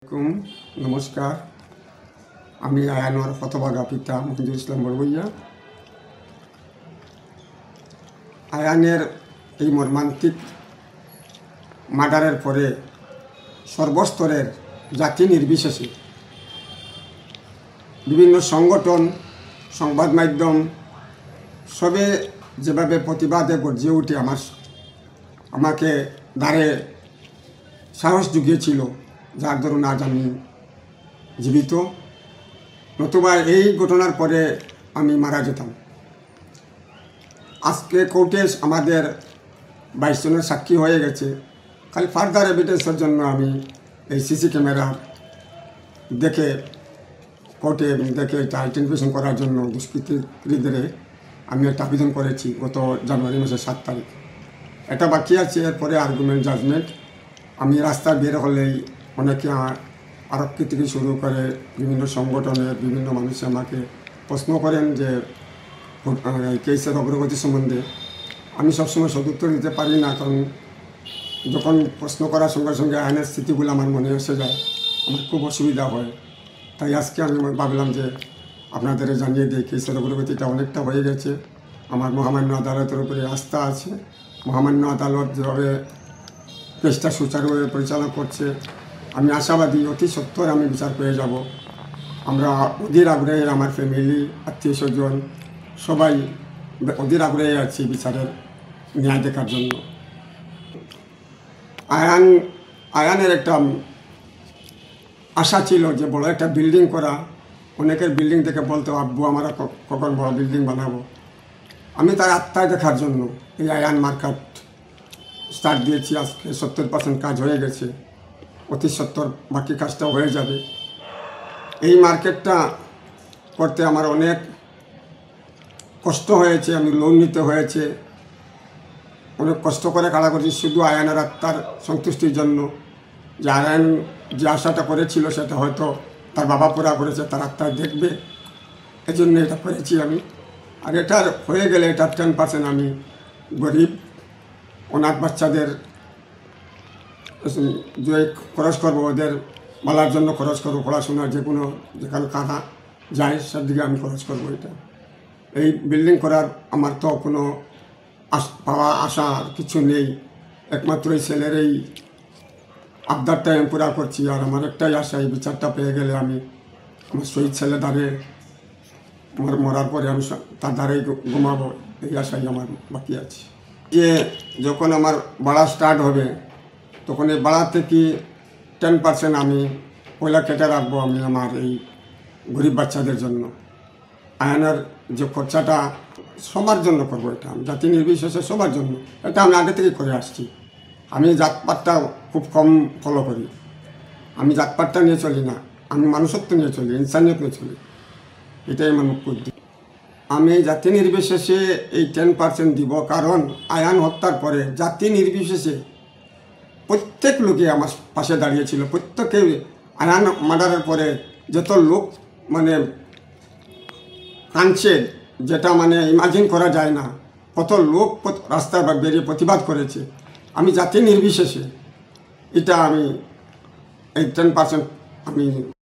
আসসালামু নমস্কার। আমি আয়ানোর হতভাগা পিতা মঞ্জুর ইসলাম বড়বইয়া। আয়ানের এই মর্মান্তিক মার্ডারের পরে সর্বস্তরের জাতি নির্বিশেষে বিভিন্ন সংগঠন, সংবাদ মাধ্যম সবে যেভাবে প্রতিবাদে গর্জে উঠে আমাকে দ্বারে সাহস জুগিয়েছিল, যার দরুন আজ আমি জীবিত। নতুবা এই ঘটনার পরে আমি মারা যেতাম। আজকে কোর্টে আমাদের 22 জনের সাক্ষী হয়ে গেছে। খালি ফার্দার এভিডেন্সের জন্য আমি এই সিসি ক্যামেরা দেখে কোর্টে এটা আইডেন্টিফিকেশন করার জন্য দুষ্কৃতীদের আমি একটা আবেদন করেছি গত জানুয়ারি মাসের 7 তারিখ। এটা বাকি আছে, এরপরে আর্গুমেন্ট, জাজমেন্ট। আমি রাস্তায় বের হলেই অনেকে আরক্ষী থেকে শুরু করে বিভিন্ন সংগঠনের বিভিন্ন মানুষ আমাকে প্রশ্ন করেন যে এই কেসের অগ্রগতি সম্বন্ধে। আমি সবসময় সদুত্তর দিতে পারি না, কারণ যখন প্রশ্ন করার সঙ্গে সঙ্গে আইনের স্থিতিগুলো আমার মনে এসে যায়, আমার খুব অসুবিধা হয়। তাই আজকে আমি ভাবলাম যে আপনাদের জানিয়ে দিই কেসের অগ্রগতিটা অনেকটা হয়ে গেছে। আমার মহামান্য আদালতের উপরে আস্থা আছে। মহামান্য আদালত যেভাবে কেসটা সুচারুভাবে পরিচালনা করছে, আমি আশাবাদী অতি সত্বর আমি বিচার পেয়ে যাব। আমরা অধীর আগ্রহে, আমার ফ্যামিলি, আত্মীয় স্বজন সবাই অধীর আগ্রহে আছি বিচারের ন্যায় দেখার জন্য। আয়ানের একটা আশা ছিল যে বড় একটা বিল্ডিং করা। অনেকের বিল্ডিং দেখে বলতো, আব্বু আমরা কখন বড় বিল্ডিং বানাবো। আমি তার আত্মায় দেখার জন্য এই আয়ান মার্কেট স্টার্ট দিয়েছি। আজকে 70% কাজ হয়ে গেছে, অতি সত্তর বাকি কাজটাও হয়ে যাবে। এই মার্কেটটা করতে আমার অনেক কষ্ট হয়েছে, আমি লোন নিতে হয়েছে, অনেক কষ্ট করে কাড়া করছি শুধু আয়ানের আত্মার সন্তুষ্টির জন্য। যে আয়ান যে আশাটা করেছিল সেটা হয়তো তার বাবা পুরা করেছে, তার আত্মায় দেখবে, এজন্য এটা করেছি আমি। আর এটার হয়ে গেলে এটা 10% আমি গরিব অনাথ বাচ্চাদের যে খরচ করবো, ওদের বলার জন্য খরচ করবো, পড়াশোনার যে কোনো যেখানে কানা যায় সেদিকে আমি খরচ করবো। এটা এই বিল্ডিং করার আমার তো কোনো পাওয়া আশা কিছু নেই, একমাত্র এই ছেলের এই আবদারটা আমি পুরা করছি। আর আমার একটাই আশা, এই বিচারটা পেয়ে গেলে আমি আমার শহীদ ছেলে দ্বারে মরার পরে আমি তার দ্বারেই ঘুমাবো, এই আশাই আমার বাকি আছে। যে যখন আমার বাড়া স্টার্ট হবে, তখন এই বাড়া থেকে 10% আমি পয়লা কেটে রাখবো আমি আমার এই গরিব বাচ্চাদের জন্য। আয়নের যে খরচাটা সবার জন্য করবো, এটা জাতি নির্বিশেষে সবার জন্য। এটা আমি আগে থেকেই করে আসছি। আমি জাতপাতটা খুব কম ফলো করি। আমি জাতপাতটা নিয়ে চলি না, আমি মানুষত্ব নিয়ে চলি, ইনসানিয়ত নিয়ে চলি। এটাই আমার মুখ্য উদ্দেশ্য। আমি জাতি নির্বিশেষে এই 10% দিব, কারণ আয়ান হত্যার পরে জাতি নির্বিশেষে প্রত্যেক লোকে আমার পাশে দাঁড়িয়েছিল। প্রত্যেকে আয়ান মার্ডারের পরে যত লোক মানে কাঁদছে, যেটা মানে ইমাজিন করা যায় না, কত লোক রাস্তায় বেরিয়ে প্রতিবাদ করেছে। আমি জাতি নির্বিশেষে এটা আমি এই 10% আমি